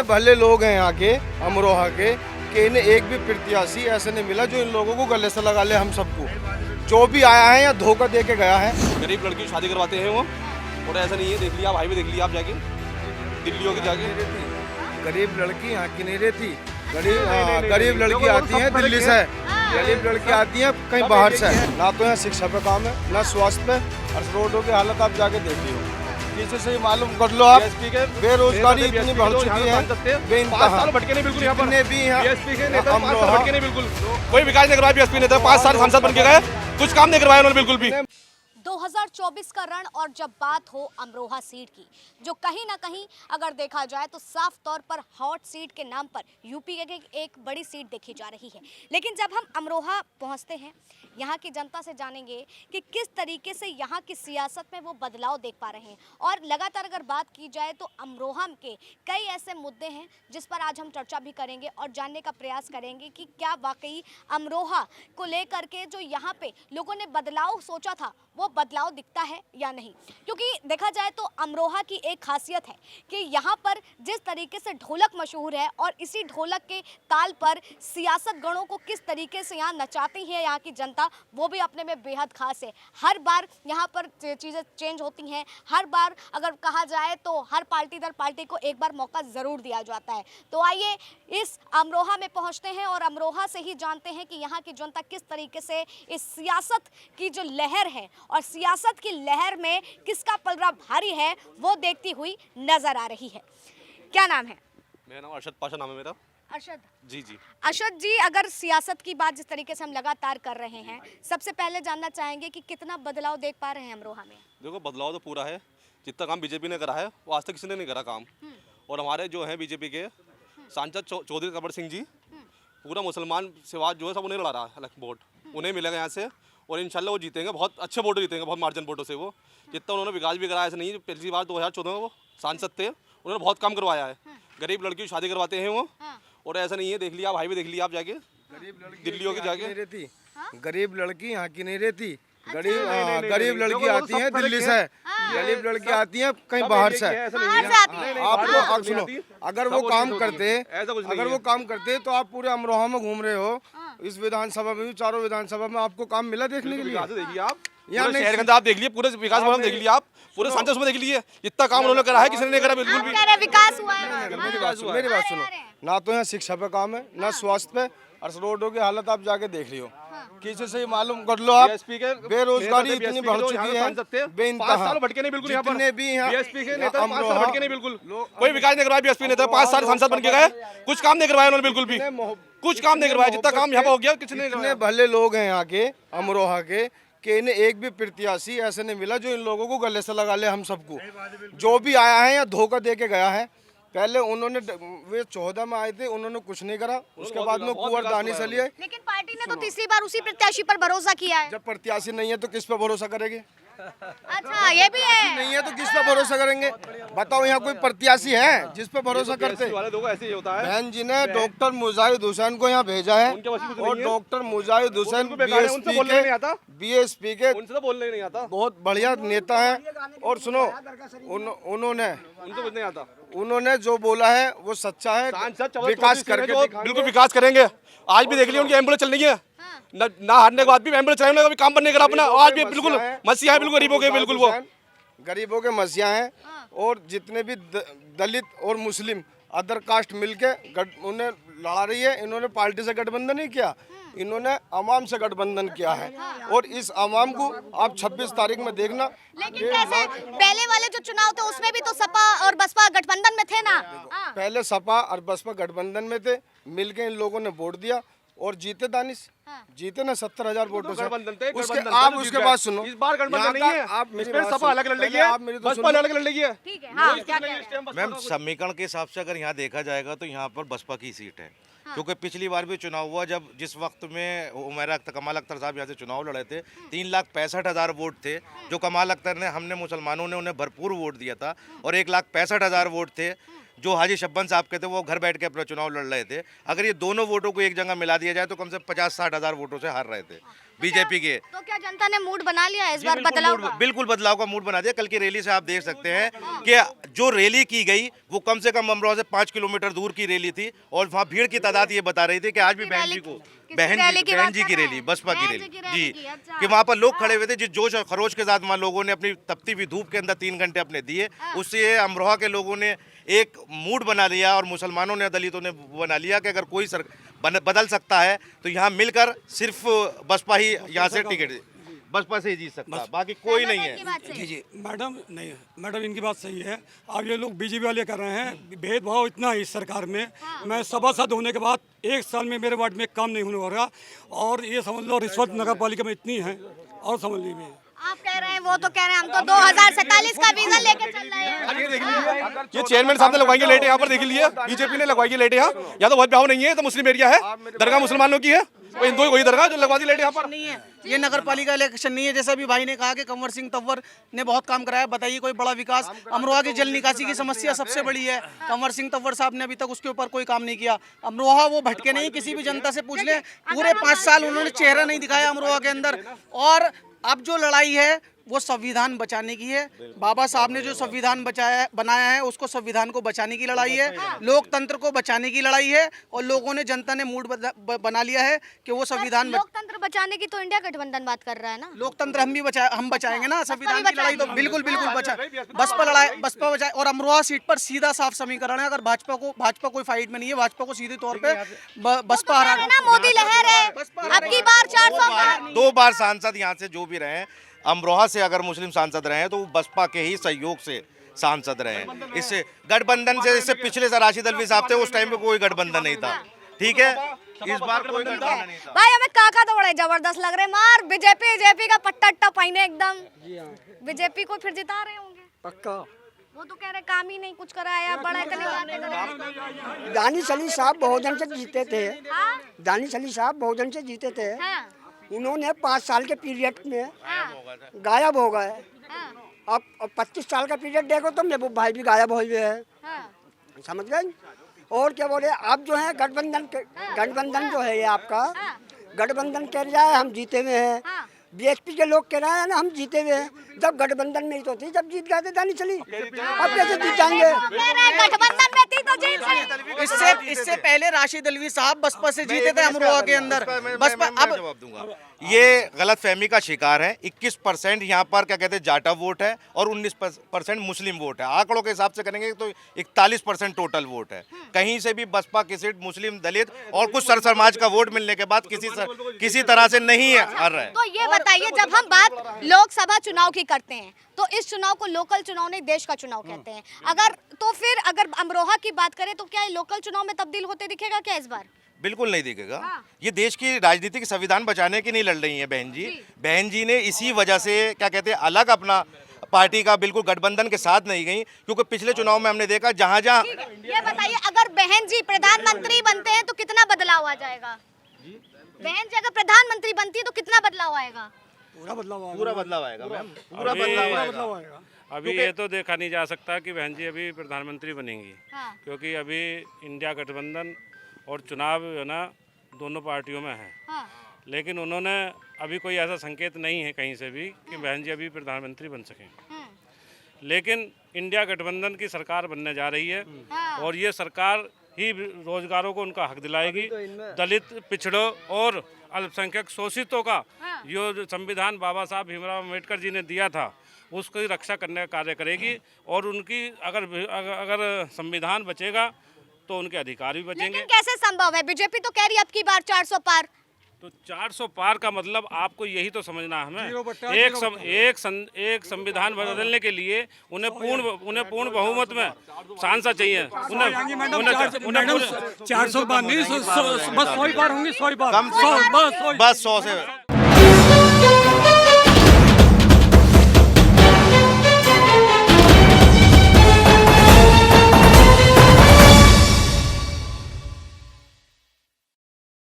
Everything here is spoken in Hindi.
इतने भले लोग हैं यहाँ के अमरोहा के कि इन्हें एक भी प्रत्याशी ऐसे नहीं मिला जो इन लोगों को गले से लगा ले। हम सबको जो भी आया है या धोखा दे के गया है। गरीब लड़की की शादी करवाते हैं वो, और ऐसा नहीं है, देख लिया भाई भी, देख लिया आप जाके दिल्लियों की जाके। गरीब लड़की यहाँ की नहीं रहती, गरीब लड़की आती है दिल्ली से, गरीब लड़की आती है कहीं बाहर से। ना तो यहाँ शिक्षा पे काम है, ना स्वास्थ्य पे, और रोडों की हालत आप जाके देख लियो। किसी से मालूम कर लो आप, बेरोजगारी इतनी बढ़ चुकी है बेइंतहा। जितने भी बिल्कुल कोई विकास नहीं करवाया बीएसपी नेता, 5 साल सांसद बन के गए, कुछ काम नहीं करवाया उन्होंने बिल्कुल भी। 2024 का रण, और जब बात हो अमरोहा सीट की, जो कहीं ना कहीं अगर देखा जाए तो साफ तौर पर हॉट सीट के नाम पर यूपी के एक बड़ी सीट देखी जा रही है। लेकिन जब हम अमरोहा पहुंचते हैं, यहाँ की जनता से जानेंगे कि किस तरीके से यहाँ की सियासत में वो बदलाव देख पा रहे हैं। और लगातार अगर बात की जाए तो अमरोहा के कई ऐसे मुद्दे हैं जिस पर आज हम चर्चा भी करेंगे और जानने का प्रयास करेंगे कि क्या वाकई अमरोहा को लेकर के जो यहाँ पे लोगों ने बदलाव सोचा था वो बदलाव दिखता है या नहीं। क्योंकि देखा जाए तो अमरोहा की एक खासियत है कि यहाँ पर जिस तरीके से ढोलक मशहूर है, और इसी ढोलक के ताल पर सियासत गणों को किस तरीके से यहाँ नचाती है यहाँ की जनता, वो भी अपने में बेहद खास है। हर बार यहाँ पर चीज़ें चेंज होती हैं, हर बार अगर कहा जाए तो हर पार्टी दर पार्टी को एक बार मौका ज़रूर दिया जाता है। तो आइए इस अमरोहा में पहुँचते हैं और अमरोहा से ही जानते हैं कि यहाँ की जनता किस तरीके से इस सियासत की जो लहर है और सियासत की लहर में किसका पलड़ा भारी है वो देखती हुई नजर आ रही है। क्या नाम है? मेरा नाम अरशद पाशा नाम है मेरा। अरशद जी जी। अरशद जी, अगर सियासत की बात जिस तरीके से हम लगातार कर रहे हैं, सबसे पहले जानना चाहेंगे कि कितना बदलाव देख पा रहे हैं अमरोहा में? देखो बदलाव तो पूरा है, जितना काम बीजेपी ने करा है वो आज तक किसी ने नहीं करा काम। और हमारे जो है बीजेपी के सांसद चौधरी कबर सिंह जी, पूरा मुसलमान सिवाज जो है सब उन्हें लड़ा रहा है वोट, उन्हें मिलेगा यहाँ से, और इंशाल्लाह वो जीतेंगे, बहुत अच्छे वोटों जीतेंगे, बहुत मार्जिन वोटों से। वो जितना उन्होंने विकास भी कराया, ऐसा नहीं, पिछली बार 2014 में वो सांसद थे, उन्होंने बहुत काम करवाया है। गरीब लड़की की शादी करवाते हैं वो, और ऐसा नहीं है, देख लिया भाई भी, देख लिया आप जाके दिल्लियों की जाके। गरीब लड़की यहाँ की नहीं रहती, गरीब लड़की आती है दिल्ली से, गरीब लड़की आती है कहीं बाहर से। आपको सुनो, अगर वो काम करते तो आप पूरे अमरोहा में घूम रहे हो, इस विधानसभा में भी, चारों विधानसभा में आपको काम मिला देखने के लिए। देखिए आप यहाँ शहर के अंदर आप देख लिए, पूरे विकास भवन देख लिया आप, पूरे सांसद में देख लिए, जितना काम उन्होंने करा है किसी ने नहीं करा बिल्कुल भी। विकास हुआ है। मेरी बात सुनो, ना तो यहाँ शिक्षा पे काम है, ना स्वास्थ्य पे, और रोडों की हालत आप जाके देख लियो। किसी से मालूम कर लो आप, बेरोजगारी इतनी बढ़ चुकी है बेइंतहा। जितने भी बिल्कुल कोई विकास नहीं करवाया बीएसपी नेता, 5 साल सांसद बन के गए, कुछ काम नहीं करवाया उन्होंने बिल्कुल भी, कुछ काम नहीं करवाया, जितना काम यहाँ पे हो गया किसी ने। इतने भले लोग हैं यहाँ के अमरोहा के कि इन्हें एक भी प्रत्याशी ऐसे नहीं मिला जो इन लोगों को गले से लगा ले। हम सबको जो भी आया है या धोखा दे के गया है। पहले उन्होंने वे 14 में आए थे, उन्होंने कुछ नहीं करा, उसके बाद में कुंवर दानी से लिए। लेकिन पार्टी ने तो तीसरी बार उसी प्रत्याशी पर भरोसा किया है। जब प्रत्याशी नहीं है तो किस पे भरोसा करेंगे? अच्छा, ये भी है। नहीं है तो किस पे भरोसा करेंगे? बताओ, यहाँ कोई प्रत्याशी है जिस पे भरोसा करते? बहन जी ने डॉक्टर मुजाहिद हुसैन को यहाँ भेजा है, और डॉक्टर मुजाहिद हुसैन बीएसपी के उनसे तो बोलने नहीं आता, बहुत बढ़िया नेता है। और सुनो, उन्होंने जो बोला है वो सच्चा है, विकास करके बिल्कुल विकास करेंगे। आज भी देख लिया उनकी एम्बुलेंस चल रही है, ना हारने के बाद भी एम्बुलेंस चलाने का भी काम बनने करा अपना। आज भी बिल्कुल मसीहा है, बिल्कुल गरीबों के, बिल्कुल वो गरीबों के मसीहा हैं। और जितने भी दलित और मुस्लिम अदर कास्ट मिलके उन्हें लड़ा रही है। इन्होंने पार्टी से गठबंधन नहीं किया, इन्होंने अवाम से गठबंधन किया है, और इस अवाम को आप 26 तारीख में देखना। लेकिन कैसे पहले वाले जो चुनाव थे उसमें भी तो सपा और बसपा गठबंधन में थे ना। पहले सपा और बसपा गठबंधन में थे, मिलके इन लोगों ने वोट दिया और जीते। दानिश जीते ना 70,000 वोटों से। आप उसके बाद सुनो, इस बार गठबंधन नहीं है, आप सपा अलग लड़ लेगी है, बसपा अलग लड़ लेगी है। ठीक है, हाँ, क्या कह रहे हैं? मैम, समीकरण के हिसाब से अगर यहाँ देखा जाएगा तो यहाँ पर बसपा की सीट है। क्योंकि पिछली बार भी चुनाव हुआ, जब जिस वक्त में उमैरा कमाल अख्तर साहब यहाँ से चुनाव लड़े थे, 3,65,000 वोट थे, जो कमाल अख्तर ने, हमने मुसलमानों ने उन्हें भरपूर वोट दिया था, और 1,65,000 वोट थे जो हाजी शब्बन साहब के थे, वो घर बैठ के अपना चुनाव लड़ रहे थे। अगर ये दोनों वोटों को एक जगह मिला दिया जाए तो कम से कम 50-60 65,000 वोटों से हार रहे थे बीजेपी के। तो क्या जनता ने मूड बना लिया है इस बार बदलाव का? बिल्कुल बदलाव का मूड बना दिया। कल की रैली से आप देख सकते हैं कि जो रैली की गई वो कम से कम अमरोहा से 5 किलोमीटर दूर की रैली थी और वहाँ भीड़ की तादाद ये बता रही थी कि आज भी बहन जी को बहन जी की रैली, बसपा की रैली जी, कि वहाँ पर लोग खड़े हुए थे जिस जोश और खरोश के साथ वहाँ लोगों ने अपनी तपती हुई धूप के अंदर 3 घंटे अपने दिए। उससे अमरोहा के लोगों ने एक मूड बना लिया और मुसलमानों ने, दलितों ने बना लिया कि अगर कोई बदल सकता है तो यहाँ मिलकर सिर्फ बसपा ही यहाँ से टिकट, बसपा से ही जीत सकता है, बाकी कोई नहीं है। जी जी मैडम, नहीं मैडम इनकी बात सही है। अब ये लोग बीजेपी वाले कर रहे हैं भेदभाव इतना है इस सरकार में। मैं सभासद होने के बाद 1 साल में मेरे वार्ड में काम नहीं होने वाला और ये समझ लो रिश्वत नगर पालिका में इतनी है और समझ लीजिए। आप कह रहे हैं, वो तो कह रहे हैं हम तो 2047 का वीजा लेके चल रहे हैं। ये चेयरमैन साहब ने लगवाएंगे लाइटें यहाँ पर, देख लीजिए बीजेपी ने लगवाई लाइटें यहाँ। या तो भेदभाव नहीं है, तो मुस्लिम एरिया है, दरगाह मुसलमानों की है, वो हिंदू कोई दरगाह जो लगवा दी लाइटें यहाँ पर नहीं है। ये नगर पालिका इलेक्शन नहीं है। जैसा भी भाई ने कहा कि कंवर सिंह तंवर ने बहुत काम कराया, बताइए कोई बड़ा विकास? अमरोहा की जल निकासी की समस्या सबसे बड़ी है। कंवर सिंह तंवर साहब ने अभी तक उसके ऊपर कोई काम नहीं किया। अमरोहा वो भटके नहीं, किसी भी जनता से पूछ ले, पूरे 5 साल उन्होंने चेहरा नहीं दिखाया अमरोहा के अंदर। और अब जो लड़ाई है वो संविधान बचाने की है। बाबा साहब ने जो संविधान बनाया है उसको, संविधान को बचाने की लड़ाई है, लोकतंत्र को बचाने की लड़ाई है। और लोगों ने, जनता ने मूड बना लिया है कि वो संविधान लोकतंत्र बचाने की तो इंडिया गठबंधन बात कर रहा है ना। लोकतंत्र हम बचाएंगे ना। संविधान की लड़ाई तो बिल्कुल बचा, बसपा बचाए। और अमरोहा सीट पर सीधा साफ समीकरण है, अगर भाजपा कोई फाइट में नहीं है, भाजपा को सीधे तौर पे बसपा हरा ना। मोदी लहर है, अब की बार 400 पार। 2 बार सांसद यहाँ से जो भी रहे अमरोहा से, अगर मुस्लिम सांसद रहे तो वो बसपा के ही सहयोग से सांसद रहे। इससे गठबंधन से, इससे पिछले राशिद अलवी साहब थे, उस टाइम पे कोई गठबंधन नहीं था, ठीक है। इस बार कोई गठबंधन नहीं था। भाई हमें काका तो बड़े जबरदस्त लग रहे, मार बीजेपी का पट्टा अट्टा पाइने एकदम। बीजेपी को फिर जिता रहे होंगे पक्का। वो तो कह रहे काम ही नहीं कुछ कराया, बड़ा करें। दानिश अली साहब बहुजन से जीते थे। हाँ? दानिश अली साहब बहुजन से जीते थे। हाँ? उन्होंने 5 साल के पीरियड में गायब हो गए। हाँ? अब 25 साल का पीरियड देखो तो महबूब भाई भी गायब हो गए हैं। हाँ? समझ गए? और क्या बोले, अब जो है गठबंधन जो है ये आपका गठबंधन कह रहा है हम जीते हुए हैं। बीएसपी के लोग कह रहे हैं ना हम जीते हुए हैं। जब गठबंधन में ही तो थी, जब जीत गए थे दानिश अली, अब कैसे जीत जाएंगे? गठबंधन में थी तो जीत गए। इससे पहले राशिद अलवी साहब बसपा से जीते थे अमरोहा के अंदर। बसपा अब जवाब दूंगा। ये गलतफहमी का शिकार है। 21% यहाँ पर क्या कहते हैं जाटा वोट है और 19% मुस्लिम वोट है। आंकड़ों के हिसाब से करेंगे तो 41% टोटल वोट है। कहीं से भी बसपा की सीट मुस्लिम, दलित और कुछ सर समाज का वोट मिलने के बाद किसी तरह से नहीं हार रहा है। तो ये बताइए, जब हम बात लोकसभा चुनाव की करते हैं तो इस चुनाव को लोकल चुनाव नहीं, देश का चुनाव कहते हैं। अगर अमरोहा की बात करें तो क्या लोकल चुनाव में तब्दील होते दिखेगा क्या इस बार? बिल्कुल नहीं दिखेगा। ये देश की राजनीति की संविधान बचाने की नहीं लड़ रही है बहन जी। बहन जी ने इसी वजह से क्या कहते हैं अलग अपना पार्टी का, बिल्कुल गठबंधन के साथ नहीं गई, क्योंकि पिछले चुनाव में हमने देखा जहां ये बताइए, अगर बहन जी प्रधानमंत्री बनते हैं तो कितना बदलाव आ जाएगा? बहन जी अगर प्रधानमंत्री बनती है तो कितना बदलाव आएगा? पूरा बदलाव आएगा मैम, पूरा बदलाव आएगा। अभी ये तो देखा नहीं जा सकता कि बहन जी अभी प्रधानमंत्री बनेंगी। हाँ। क्योंकि अभी इंडिया गठबंधन और चुनाव है ना दोनों पार्टियों में है। हाँ। लेकिन उन्होंने अभी कोई ऐसा संकेत नहीं है कहीं से भी कि बहन जी अभी प्रधानमंत्री बन सकें। लेकिन इंडिया गठबंधन की सरकार बनने जा रही है और ये सरकार ही रोजगारों को उनका हक दिलाएगी। दलित, पिछड़ों और अल्पसंख्यक शोषितों का जो संविधान बाबा साहब भीमराव अम्बेडकर जी ने दिया था उसकी रक्षा करने का कार्य करेगी। और उनकी अगर संविधान बचेगा तो उनके अधिकार भी बचेंगे। लेकिन कैसे संभव है? बीजेपी तो कह रही है अब की बार 400 पार। तो 400 पार का मतलब आपको यही तो समझना है हमें। एक संविधान बदलने के लिए उन्हें पूर्ण बहुमत में सांसद चाहिए। मैडम 400 बार नहीं, बस 100 बार होंगे, 100 बार, बस 100 से